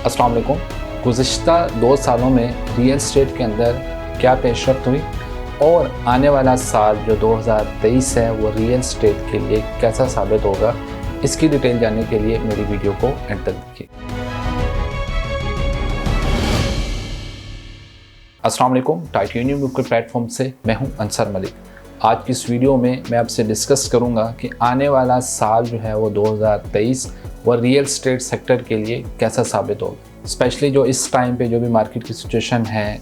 अस्सलाम वालेकुम। गुज़िश्ता 2 सालों में रियल एस्टेट के अंदर क्या पेशरफ्त हुई और आने वाला साल जो 2023 है वो रियल एस्टेट के लिए कैसा साबित होगा, इसकी डिटेल जानने के लिए मेरी वीडियो को एंड तक देखिए। अस्सलाम वालेकुम। टाइटेनियम ब्रोकर प्लेटफॉर्म से मैं हूं अंसर मलिक। आज की इस वीडियो में मैं आपसे डिस्कस करूंगा कि आने वाला साल जो है वो 2023 वो रियल एस्टेट सेक्टर के लिए कैसा साबित होगा। स्पेशली जो इस टाइम पे जो भी मार्केट की सिचुएशन है,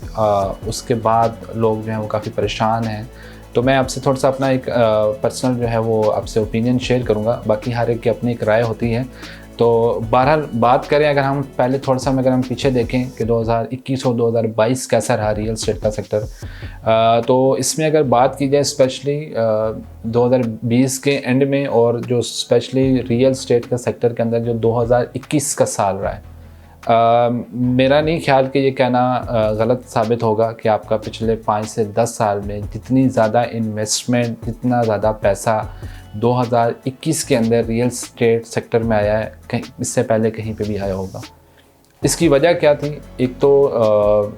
उसके बाद लोग जो हैं वो काफ़ी परेशान हैं। तो मैं आपसे थोड़ा सा अपना एक पर्सनल जो है वो आपसे ओपिनियन शेयर करूंगा। बाकी हर एक की अपनी एक राय होती है। तो बहरहाल बात करें, अगर हम पहले थोड़ा सा अगर हम पीछे देखें कि 2021 और 2022 कैसा रहा रियल एस्टेट का सेक्टर, तो इसमें अगर बात की जाए स्पेशली 2020 के एंड में और जो स्पेशली रियल एस्टेट का सेक्टर के अंदर जो 2021 का साल रहा है, मेरा नहीं ख्याल कि ये कहना गलत साबित होगा कि आपका पिछले 5 से 10 साल में जितनी ज़्यादा इन्वेस्टमेंट, जितना ज़्यादा पैसा 2021 के अंदर रियल एस्टेट सेक्टर में आया है, कहीं इससे पहले कहीं पे भी आया होगा। इसकी वजह क्या थी? एक तो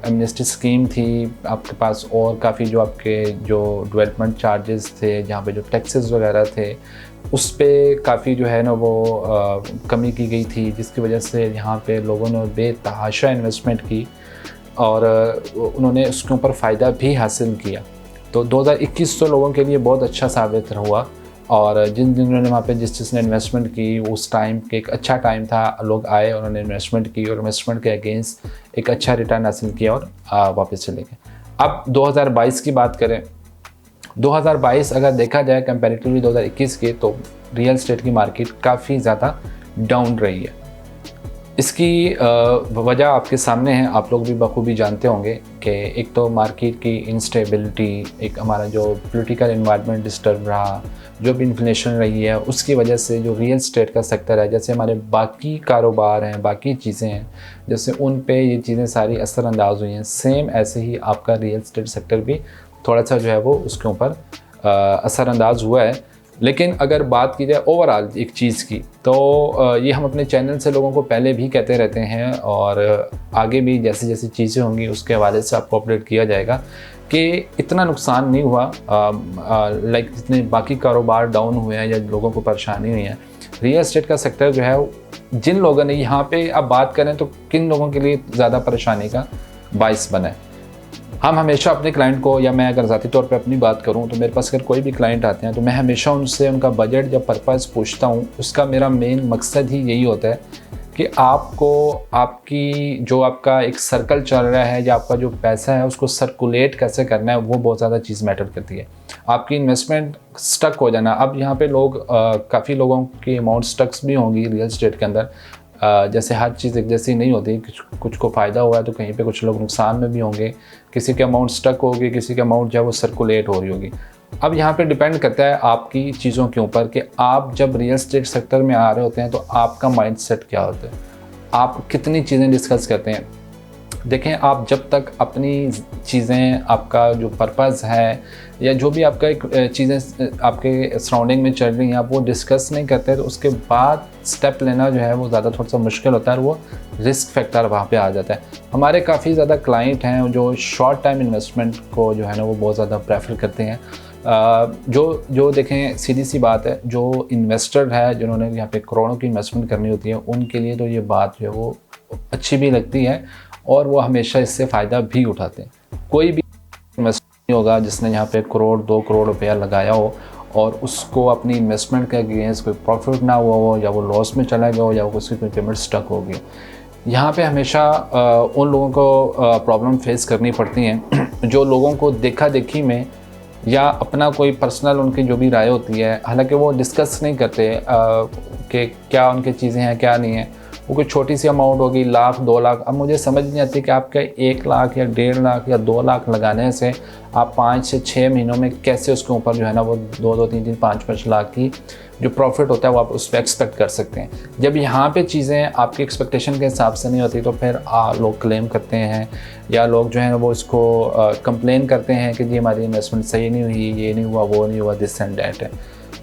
एमनेस्टी स्कीम थी आपके पास, और काफ़ी जो आपके जो डेवलपमेंट चार्जेस थे, जहाँ पे जो टैक्सेस वगैरह थे, उस पर काफ़ी जो है ना वो कमी की गई थी, जिसकी वजह से यहाँ पे लोगों ने बेतहाशा इन्वेस्टमेंट की और उन्होंने उसके ऊपर फ़ायदा भी हासिल किया। तो 2021 तो लोगों के लिए बहुत अच्छा साबित हुआ, और जिन्होंने वहाँ पे जिसने इन्वेस्टमेंट की, उस टाइम के एक अच्छा टाइम था, लोग आए, उन्होंने इन्वेस्टमेंट की और इन्वेस्टमेंट के अगेंस्ट एक अच्छा रिटर्न हासिल किया और वापस चले गए। अब 2022 की बात करें, 2022 अगर देखा जाए कंपैरेटिवली 2021 के, तो रियल एस्टेट की मार्केट काफ़ी ज़्यादा डाउन रही है। इसकी वजह आपके सामने है, आप लोग भी बखूबी जानते होंगे कि एक तो मार्केट की इंस्टेबिलिटी, एक हमारा जो पॉलिटिकल एनवायरनमेंट डिस्टर्ब रहा, जो भी इन्फ्लेशन रही है, उसकी वजह से जो रियल एस्टेट का सेक्टर है, जैसे हमारे बाकी कारोबार हैं, बाकी चीज़ें हैं, जैसे उन पे ये चीज़ें सारी असरअंदाज हुई हैं, सेम ऐसे ही आपका रियल एस्टेट सेक्टर भी थोड़ा सा जो है वो उसके ऊपर असरअंदाज हुआ है। लेकिन अगर बात की जाए ओवरऑल एक चीज़ की, तो ये हम अपने चैनल से लोगों को पहले भी कहते रहते हैं और आगे भी जैसी जैसी चीज़ें होंगी उसके हवाले से आपको अपडेट किया जाएगा कि इतना नुकसान नहीं हुआ लाइक जितने बाकी कारोबार डाउन हुए हैं या लोगों को परेशानी हुई है। रियल एस्टेट का सेक्टर जो है, जिन लोगों ने यहाँ पे अब बात करें तो किन लोगों के लिए ज़्यादा परेशानी का बाइस बना है। हम हमेशा अपने क्लाइंट को, या मैं अगर ज़ाती तौर पे अपनी बात करूं तो मेरे पास अगर कोई भी क्लाइंट आते हैं तो मैं हमेशा उनसे उनका बजट या पर्पज़ पूछता हूं। उसका मेरा मेन मकसद ही यही होता है कि आपको आपकी जो आपका एक सर्कल चल रहा है या आपका जो पैसा है उसको सर्कुलेट कैसे करना है, वो बहुत ज़्यादा चीज़ मैटर करती है। आपकी इन्वेस्टमेंट स्टक हो जाना, अब यहाँ पे लोग काफ़ी लोगों की अमाउंट स्टक्स भी होंगी रियल एस्टेट के अंदर। जैसे हर चीज़ एक जैसी नहीं होती, कुछ को फ़ायदा हुआ है तो कहीं पे कुछ लोग नुकसान में भी होंगे, किसी के अमाउंट स्टक होगी, किसी के अमाउंट जो है वो सर्कुलेट हो रही होगी। अब यहाँ पे डिपेंड करता है आपकी चीज़ों के ऊपर कि आप जब रियल एस्टेट सेक्टर में आ रहे होते हैं तो आपका माइंडसेट क्या होता है, आप कितनी चीज़ें डिस्कस करते हैं। देखें, आप जब तक अपनी चीज़ें, आपका जो पर्पज़ है या जो भी आपका एक चीज़ें आपके सराउंडिंग में चल रही हैं, आप वो डिस्कस नहीं करते तो उसके बाद स्टेप लेना जो है वो ज़्यादा थोड़ा सा मुश्किल होता है और वो रिस्क फैक्टर वहाँ पे आ जाता है। हमारे काफ़ी ज़्यादा क्लाइंट हैं जो शॉर्ट टाइम इन्वेस्टमेंट को जो है ना वो बहुत ज़्यादा प्रेफर करते हैं। जो देखें, सीधी सी बात है, जो इन्वेस्टर है जिन्होंने यहाँ पे करोड़ों की इन्वेस्टमेंट करनी होती है, उनके लिए तो ये बात जो है वो अच्छी भी लगती है और वो हमेशा इससे फ़ायदा भी उठाते हैं। कोई भी इन्वेस्टर नहीं होगा जिसने यहाँ पे करोड़ 2 करोड़ रुपया लगाया हो और उसको अपनी इन्वेस्टमेंट के अगेंस्ट कोई प्रॉफिट ना हुआ हो, या वो लॉस में चला गया हो, या उसकी कोई पेमेंट स्टक हो गई। यहाँ पे हमेशा उन लोगों को प्रॉब्लम फेस करनी पड़ती हैं जो लोगों को देखा देखी में या अपना कोई पर्सनल उनकी जो भी राय होती है, हालांकि वो डिस्कस नहीं करते कि क्या उनकी चीज़ें हैं क्या नहीं है। वो कोई छोटी सी अमाउंट होगी, लाख 2 लाख, अब मुझे समझ नहीं आती कि आपका 1 लाख या 1.5 लाख या 2 लाख लगाने से आप 5 से 6 महीनों में कैसे उसके ऊपर जो है ना वो 2-2, 3-3, 5-5 लाख की जो प्रॉफिट होता है वो आप उस पर एक्सपेक्ट कर सकते हैं। जब यहाँ पे चीज़ें आपकी एक्सपेक्टेशन के हिसाब से नहीं होती तो फिर लोग क्लेम करते हैं या लोग जो है वो इसको कंप्लेन करते हैं कि जी हमारी इन्वेस्टमेंट सही नहीं हुई, ये नहीं हुआ, वो नहीं हुआ, दिस एंड डैट है।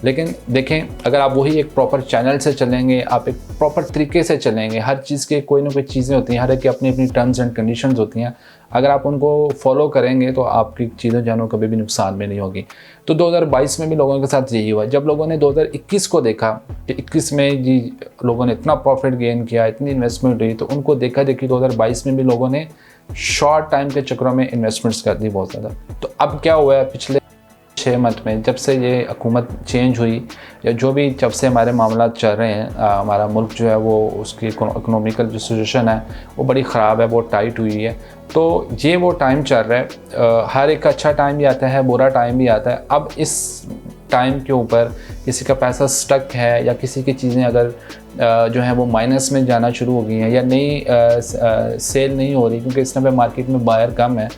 लेकिन देखें, अगर आप वही एक प्रॉपर चैनल से चलेंगे, आप एक प्रॉपर तरीके से चलेंगे, हर चीज़ के कोई ना कोई चीज़ें होती हैं, हर एक की अपनी अपनी टर्म्स एंड कंडीशंस होती हैं, अगर आप उनको फॉलो करेंगे तो आपकी चीज़ें जानो कभी भी नुकसान में नहीं होगी। तो 2022 में भी लोगों के साथ यही हुआ। जब लोगों ने 2021 को देखा कि 21 में जी लोगों ने इतना प्रॉफिट गेन किया, इतनी इन्वेस्टमेंट हुई, तो उनको देखा देखी 2022 में भी लोगों ने शॉर्ट टाइम के चक्रों में इन्वेस्टमेंट्स कर दी बहुत ज़्यादा। तो अब क्या हुआ है, पिछले 6 मंथ में जब से ये हुकूमत चेंज हुई, या जो भी जब से हमारे मामला चल रहे हैं, हमारा मुल्क जो है वो उसकी इकोनॉमिकल जो सिचुएशन है वो बड़ी ख़राब है, बहुत टाइट हुई है। तो ये वो टाइम चल रहा है, हर एक अच्छा टाइम भी आता है, बुरा टाइम भी आता है। अब इस टाइम के ऊपर किसी का पैसा स्टक है, या किसी की चीज़ें अगर जो है वो माइनस में जाना शुरू हो गई हैं, या नई सेल नहीं हो रही क्योंकि इस टाइम पे मार्केट में बायर कम है,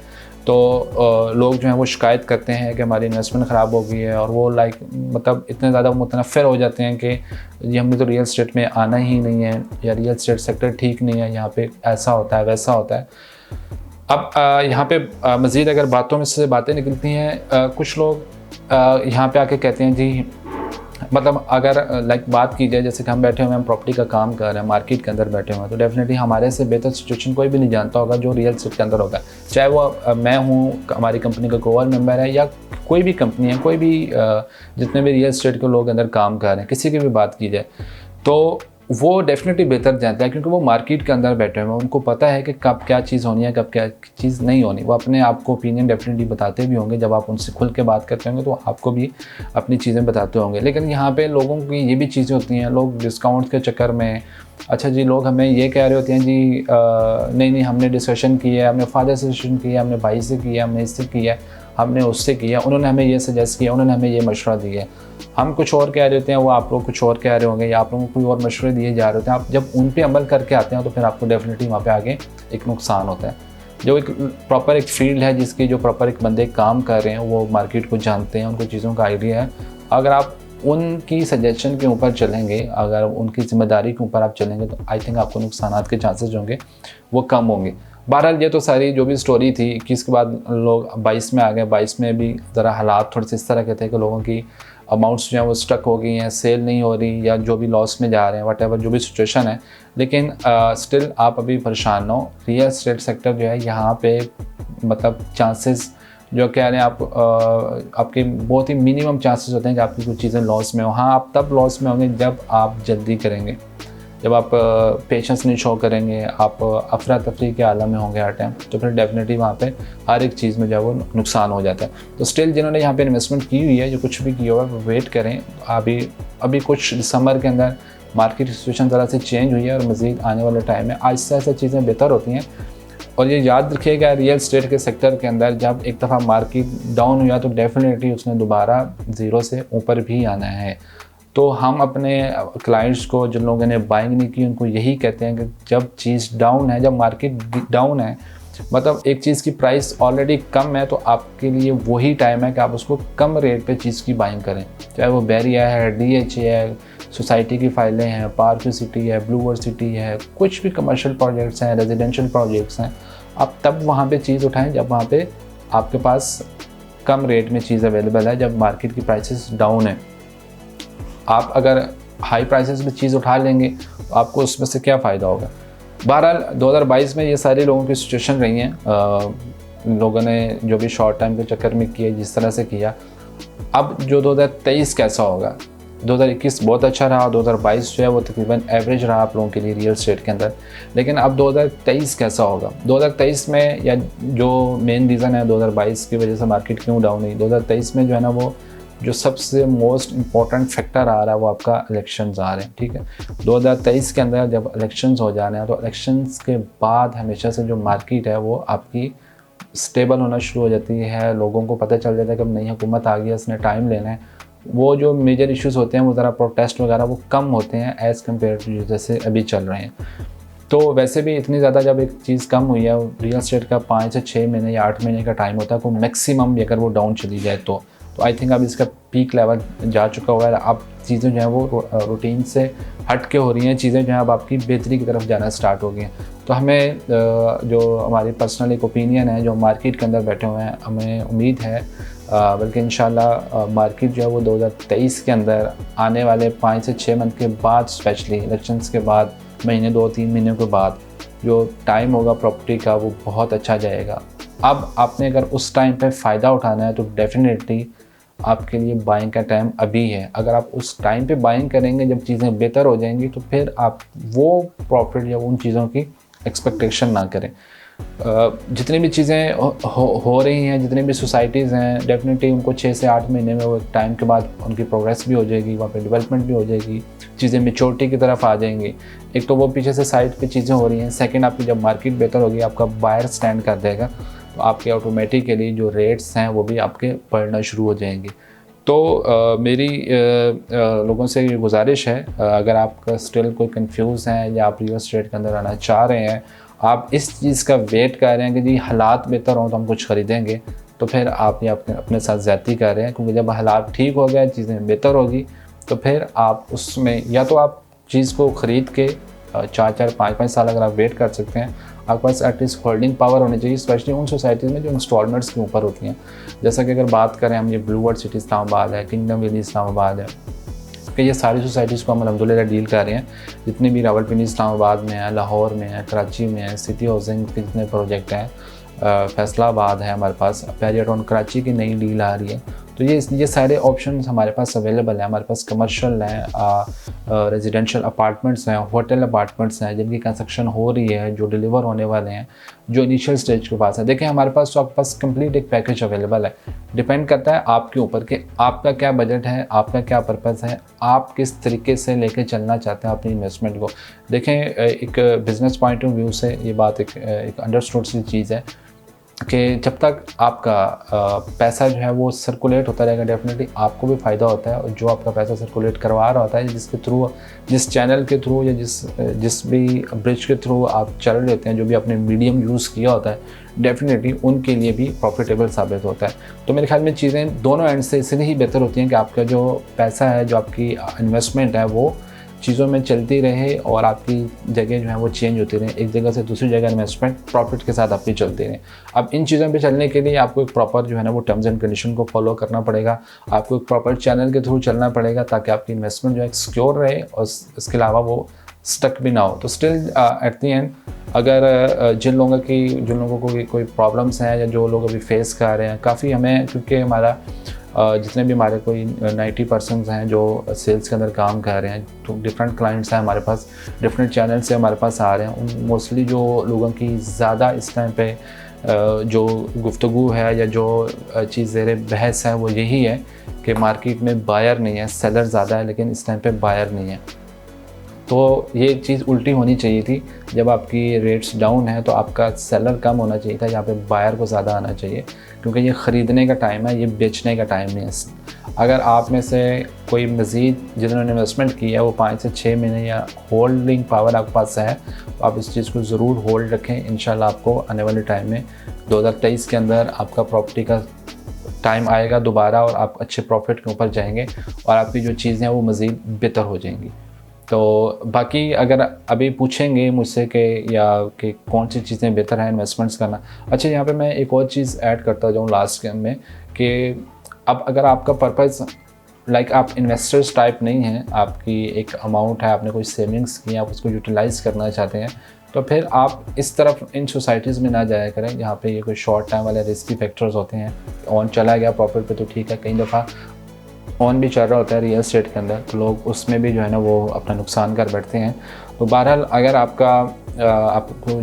तो लोग जो हैं वो शिकायत करते हैं कि हमारी इन्वेस्टमेंट ख़राब हो गई है, और वो मतलब इतने ज़्यादा मुतनफ़िर हो जाते हैं कि ये हमने तो रियल एस्टेट में आना ही नहीं है, या रियल एस्टेट सेक्टर ठीक नहीं है, यहाँ पे ऐसा होता है वैसा होता है। अब यहाँ पे मज़ीद अगर बातों में से बातें निकलती हैं, कुछ लोग यहाँ पे आके कहते हैं जी, मतलब अगर बात की जाए, जैसे कि हम बैठे हुए हैं, हम प्रॉपर्टी का काम कर रहे हैं, मार्केट के अंदर बैठे हुए हैं, तो डेफिनेटली हमारे से बेहतर सिचुएशन कोई भी नहीं जानता होगा जो रियल एस्टेट के अंदर होगा। चाहे वो मैं हूँ, हमारी कंपनी का कोर मेंबर है, या कोई भी कंपनी है, कोई भी जितने भी रियल एस्टेट के लोग अंदर काम कर रहे हैं, किसी की भी बात की जाए, तो वो डेफिनेटली बेहतर जानता है, क्योंकि वो मार्केट के अंदर बैठे हुए हैं, उनको पता है कि कब क्या चीज़ होनी है, कब क्या चीज़ नहीं होनी। वो अपने आप को ओपिनियन डेफिनेटली बताते भी होंगे, जब आप उनसे खुल के बात करते होंगे तो आपको भी अपनी चीज़ें बताते होंगे। लेकिन यहाँ पे लोगों की ये भी चीज़ें होती हैं, लोग डिस्काउंट के चक्कर में, अच्छा जी, लोग हमें ये कह रहे होते हैं जी नहीं हमने डिस्कशन किया है, हमने फादर से डिस्कशन किया, हमने भाई से किया, हमने इससे किया, हमने उससे किया, उन्होंने हमें ये सजेस्ट किया, उन्होंने हमें ये मशवरा दिया। हम कुछ और कह रहे होते हैं, वो आप लोग कुछ और कह रहे होंगे, या आप लोगों को कोई और मशवरे दिए जा रहे होते हैं। आप जब उन पे अमल करके आते हैं तो फिर आपको डेफिनेटली वहाँ पे आगे एक नुकसान होता है। जो एक प्रॉपर एक फील्ड है, जिसकी जो प्रॉपर एक बंदे काम कर रहे हैं, वो मार्केट को जानते हैं, उनको चीज़ों का आइडिया है, अगर आप उनकी सजेशन के ऊपर चलेंगे, अगर उनकी जिम्मेदारी के ऊपर आप चलेंगे, तो आई थिंक आपको नुकसान के चांसेस होंगे वो कम होंगे। बहरहाल ये तो सारी जो भी स्टोरी थी, 21 के बाद लोग 22 में आ गए। 22 में भी ज़रा हालात थोड़े से इस तरह के थे कि लोगों की अमाउंट्स जो हैं वो स्टक हो गई हैं, सेल नहीं हो रही, या जो भी लॉस में जा रहे हैं, वट एवर जो भी सिचुएशन है। लेकिन स्टिल आप अभी परेशान ना हो। रियल एस्टेट सेक्टर जो है यहाँ पे मतलब चांसेस जो कह रहे हैं आप, आपके बहुत ही मिनिमम चांसेस होते हैं कि आपकी कुछ चीज़ें लॉस में हो। हाँ, आप तब लॉस में होंगे जब आप जल्दी करेंगे, जब आप पेशेंस नहीं शो करेंगे, आप अफरा तफरी के आलम में होंगे हर टाइम, तो फिर डेफिनेटली वहाँ पे हर एक चीज़ में जो है वो नुकसान हो जाता है। तो स्टिल जिन्होंने यहाँ पे इन्वेस्टमेंट की हुई है, जो कुछ भी किया हुआ है, वो वेट करें। अभी कुछ दिसंबर के अंदर मार्केट सिचुएशन ज़रा से चेंज हुई है, और मज़ीद आने वाले टाइम में आहिस्ता आहिस्ता चीज़ें बेहतर होती हैं। और ये याद रखिएगा, रियल एस्टेट के सेक्टर के अंदर जब एक दफ़ा मार्केट डाउन हुआ तो डेफिनेटली उसने दोबारा ज़ीरो से ऊपर भी आना है। तो हम अपने क्लाइंट्स को, जिन लोगों ने बाइंग नहीं की, उनको यही कहते हैं कि जब चीज़ डाउन है, जब मार्केट डाउन है, मतलब एक चीज़ की प्राइस ऑलरेडी कम है, तो आपके लिए वही टाइम है कि आप उसको कम रेट पे चीज़ की बाइंग करें। चाहे वो बैरिया है, DHA है, सोसाइटी की फाइलें हैं, पार्क सिटी है, ब्लू वर्ल्ड सिटी है, कुछ भी कमर्शियल प्रोजेक्ट्स हैं, रेजिडेंशियल प्रोजेक्ट्स हैं, आप तब वहाँ पे चीज़ उठाएं जब वहाँ पे आपके पास कम रेट में चीज़ अवेलेबल है, जब मार्केट की प्राइसेस डाउन है। आप अगर हाई प्राइसेस में चीज़ उठा लेंगे तो आपको उसमें से क्या फ़ायदा होगा। बहरहाल 2022 में ये सारी लोगों की सिचुएशन रही हैं, लोगों ने जो भी शॉर्ट टाइम के चक्कर में किया, जिस तरह से किया। अब जो 2023 कैसा होगा, 2021 बहुत अच्छा रहा, 2022 जो है वो तकरीबन एवरेज रहा आप लोगों के लिए रियल एस्टेट के अंदर। लेकिन अब 2023 कैसा होगा, 2023 में, या जो मेन रीज़न है 2022 की वजह से मार्केट क्यों डाउन हुई, 2023 में जो है ना, वो जो सबसे मोस्ट इम्पॉर्टेंट फैक्टर आ रहा है वो आपका इलेक्शंस आ रहे हैं। ठीक है, 2023 के अंदर जब इलेक्शंस हो जाने हैं, तो इलेक्शंस के बाद हमेशा से जो मार्केट है वो आपकी स्टेबल होना शुरू हो जाती है। लोगों को पता चल जाता है कि अब नई हुकूमत आ गई है, इसने टाइम लेना है। वो जो मेजर इश्यूज़ होते हैं, वो ज़रा प्रोटेस्ट वगैरह वो कम होते हैं एज़ कम्पेयर टू जैसे अभी चल रहे हैं। तो वैसे भी इतनी ज़्यादा जब एक चीज़ कम हुई है, रियल एस्टेट का 5 से 6 महीने या 8 महीने का टाइम होता है, को मैक्सिमम अगर वो डाउन चली जाए तो तो आई थिंक अब इसका पीक लेवल जा चुका हुआ है। अब चीज़ें जो हैं वो रूटीन से हट के हो रही हैं, चीज़ें जो हैं अब आपकी बेहतरी की तरफ जाना स्टार्ट हो गई हैं। तो हमें जो हमारी पर्सनल एक ओपिनियन है, जो मार्केट के अंदर बैठे हुए हैं, हमें उम्मीद है बल्कि इंशाल्लाह मार्केट जो है वो 2023 के अंदर आने वाले 5 से 6 मंथ के बाद, स्पेशली इलेक्शंस के बाद, महीने 2-3 महीने के बाद जो टाइम होगा प्रॉपर्टी का वो बहुत अच्छा जाएगा। अब आपने अगर उस टाइम पे फ़ायदा उठाना है तो डेफिनेटली आपके लिए बाइंग का टाइम अभी है। अगर आप उस टाइम पे बाइंग करेंगे जब चीज़ें बेहतर हो जाएंगी तो फिर आप वो प्रॉफिट या उन चीज़ों की एक्सपेक्टेशन ना करें। जितनी भी चीज़ें हो रही हैं, जितनी भी सोसाइटीज़ हैं, डेफिनेटली उनको 6 से 8 महीने में वो टाइम के बाद उनकी प्रोग्रेस भी हो जाएगी, वहाँ पे डेवलपमेंट भी हो जाएगी, चीज़ें मैच्योरिटी की तरफ आ जाएंगी। एक तो वो पीछे से साइड पे चीज़ें हो रही हैं, सेकंड आपकी जब मार्केट बेहतर होगी, आपका बायर स्टैंड कर देगा, तो आपके ऑटोमेटिकली जो रेट्स हैं वो भी आपके बढ़ना शुरू हो जाएंगे। तो मेरी लोगों से ये गुजारिश है, अगर आपका स्टिल कोई कंफ्यूज हैं या आप रियल एस्टेट के अंदर आना चाह रहे हैं, आप इस चीज़ का वेट कर रहे हैं कि जी हालात बेहतर हों तो हम कुछ ख़रीदेंगे, तो फिर आप ये अपने साथ ज़्यादती कर रहे हैं। क्योंकि जब हालात ठीक हो गए, चीज़ें बेहतर होगी, तो फिर आप उसमें या तो आप चीज़ को ख़रीद के 4-4, 5-5 साल अगर आप वेट कर सकते हैं, आपके पास एटलीस्ट होल्डिंग पावर होनी चाहिए, स्पेशली उन सोसाइटीज़ में जो इंस्टॉलमेंट्स के ऊपर होती हैं। जैसा कि अगर बात करें हम, ये ब्लू वर्ल्ड सिटी इस्लामाबाद है, किंगडम वैली इस्लामाबाद है, कि ये सारी सोसाइटीज़ को हम अल्हम्दुलिल्लाह डील कर रहे हैं। जितने भी रावलपिंडी इस्लामाबाद में है, लाहौर में है, कराची में है, सिटी हाउसिंग के जितने प्रोजेक्ट हैं, फैसलाबाद है, हमारे पास पेरियटॉन कराची की नई डील आ रही है। तो ये सारे ऑप्शंस हमारे पास अवेलेबल हैं। हमारे पास कमर्शियल हैं, रेजिडेंशियल अपार्टमेंट्स हैं, होटल अपार्टमेंट्स हैं जिनकी कंस्ट्रक्शन हो रही है, जो डिलीवर होने वाले हैं, जो इनिशियल स्टेज के पास है। देखिए हमारे पास तो आपके पास कंप्लीट एक पैकेज अवेलेबल है। डिपेंड करता है आपके ऊपर कि आपका क्या बजट है, आपका क्या पर्पज़ है, आप किस तरीके से लेके चलना चाहते हैं अपनी इन्वेस्टमेंट को। देखें एक बिज़नेस पॉइंट ऑफ व्यू से ये बात एक अंडरस्टूड सी चीज़ है कि जब तक आपका पैसा जो है वो सर्कुलेट होता रहेगा, डेफिनेटली आपको भी फ़ायदा होता है। और जो आपका पैसा सर्कुलेट करवा रहा होता है, जिसके थ्रू, जिस चैनल के थ्रू या जिस भी ब्रिज के थ्रू आप चल रहे होते हैं, जो भी आपने मीडियम यूज़ किया होता है, डेफिनेटली उनके लिए भी प्रॉफिटेबल साबित होता है। तो मेरे ख्याल में चीज़ें दोनों एंड से इसलिए ही बेहतर होती हैं कि आपका जो पैसा है, जो आपकी इन्वेस्टमेंट है, वो चीज़ों में चलती रहे और आपकी जगह जो है वो चेंज होती रहे, एक जगह से दूसरी जगह इन्वेस्टमेंट प्रॉफिट के साथ आपकी चलती रहे। अब इन चीज़ों पे चलने के लिए आपको एक प्रॉपर जो है ना वो टर्म्स एंड कंडीशन को फॉलो करना पड़ेगा, आपको एक प्रॉपर चैनल के थ्रू चलना पड़ेगा ताकि आपकी इन्वेस्टमेंट जो है सिक्योर रहे और इसके अलावा वो स्टक भी ना हो। तो स्टिल एट द एंड अगर जिन लोगों को कोई प्रॉब्लम्स हैं या जो लोग अभी फेस कर रहे हैं, काफ़ी हमें, क्योंकि हमारा जितने भी हमारे कोई 90% हैं जो सेल्स के अंदर काम कर रहे हैं, तो डिफरेंट क्लाइंट्स हैं हमारे पास, डिफरेंट चैनल से हमारे पास आ रहे हैं। उन मोस्टली जो लोगों की ज़्यादा इस टाइम पे जो गुफ्तगू है या जो चीज़ ज़ेरे बहस है वो यही है कि मार्केट में बायर नहीं है, सेलर ज़्यादा है लेकिन इस टाइम पे बायर नहीं है। तो ये चीज़ उल्टी होनी चाहिए थी। जब आपकी रेट्स डाउन है तो आपका सेलर कम होना चाहिए था, यहाँ पे बायर को ज़्यादा आना चाहिए, क्योंकि ये ख़रीदने का टाइम है, ये बेचने का टाइम नहीं है। अगर आप में से कोई मज़ीद जिन्होंने इन्वेस्टमेंट की है वो 5 से 6 महीने या होल्डिंग पावर आपके पास है, तो आप इस चीज़ को ज़रूर होल्ड रखें। इंशाल्लाह आपको आने वाले टाइम में 2023 के अंदर आपका प्रॉपर्टी का टाइम आएगा दोबारा और आप अच्छे प्रॉफिट के ऊपर जाएंगे और आपकी जो चीज़ें हैं वो मज़ीद बेहतर हो जाएंगी। तो बाकी अगर अभी पूछेंगे मुझसे कि कौन सी चीज़ें बेहतर हैं इन्वेस्टमेंट्स करना। अच्छा, यहाँ पे मैं एक और चीज़ ऐड करता जाऊँ लास्ट के में कि अब अगर आपका पर्पज़ लाइक आप इन्वेस्टर्स टाइप नहीं हैं, आपकी एक अमाउंट है, आपने कोई सेविंग्स की, आप उसको यूटिलाइज़ करना चाहते हैं, तो फिर आप इस तरफ इन सोसाइटीज़ में ना जाया करें जहाँ पे ये कोई शॉर्ट टाइम वाले रिस्की फैक्टर्स होते हैं। ऑन चला गया प्रॉफिट पे तो ठीक है, कई दफ़ा ऑन भी चल रहा होता है रियल एस्टेट के अंदर, तो लोग उसमें भी जो है ना वो अपना नुकसान कर बैठते हैं। तो बहरहाल अगर आपको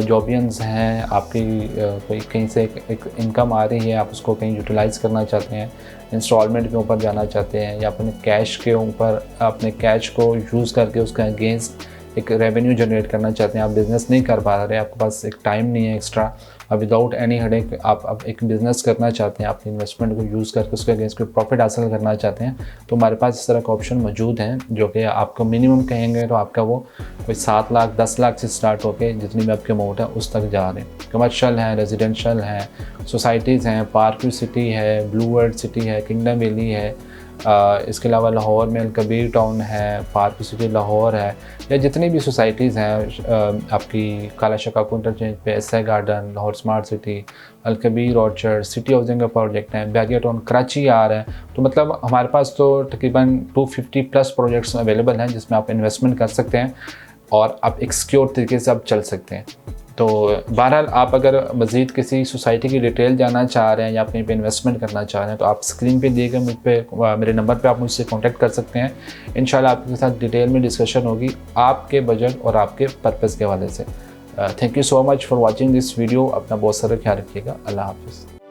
जॉबियंस हैं, आपकी कोई कहीं से एक इनकम आ रही है, आप उसको कहीं यूटिलाइज़ करना चाहते हैं, इंस्टॉलमेंट के ऊपर जाना चाहते हैं, या अपने कैश के ऊपर अपने कैश को यूज़ करके उसका अगेंस्ट एक रेवेन्यू जनरेट करना चाहते हैं, आप बिज़नेस नहीं कर पा रहे, आपके पास एक टाइम नहीं है एक्स्ट्रा, अब विदाउट एनी हेडेक आप एक बिज़नेस करना चाहते हैं, अपनी इन्वेस्टमेंट को यूज़ करके उसके अगेंस्ट कोई प्रॉफिट हासिल करना चाहते हैं, तो हमारे पास इस तरह का ऑप्शन मौजूद हैं जो कि आपको मिनिमम कहेंगे तो आपका वो कोई 7 लाख 10 लाख से स्टार्ट होकर जितनी भी आपकी अमाउंट है उस तक जा रहे हैं। कमर्शियल हैं, रेजिडेंशियल हैं, सोसाइटीज़ हैं, पार्क सिटी है, ब्लू वर्ल्ड सिटी है, किंगडम वैली है, इसके अलावा लाहौर में कबीर टाउन है, पार्क सिटी लाहौर है, या जितनी भी सोसाइटीज़ हैं आपकी काला शकाकू इंटरचेंज पे, SI garden, Lahore smart city, Al Kabir orchard, city housing का प्रोजेक्ट है, बैरिया टाउन कराची आ रहा है। तो मतलब हमारे पास तो तकरीबन 250 प्लस प्रोजेक्ट्स अवेलेबल हैं जिसमें आप इन्वेस्टमेंट कर सकते हैं और आप एक सिक्योर तरीके से आप चल सकते हैं। तो बहरहाल आप अगर मज़ीद किसी सोसाइटी की डिटेल जानना चाह रहे हैं या कहीं पे इन्वेस्टमेंट करना चाह रहे हैं तो आप स्क्रीन पे दिए गए मेरे नंबर पे आप मुझसे कांटेक्ट कर सकते हैं। इंशाल्लाह आपके साथ डिटेल में डिस्कशन होगी आपके बजट और आपके पर्पज़ के हवाले से। Thank you so much for watching this video. अपना बहुत सारा ख्याल रखिएगा। अल्लाह हाफ़िज़।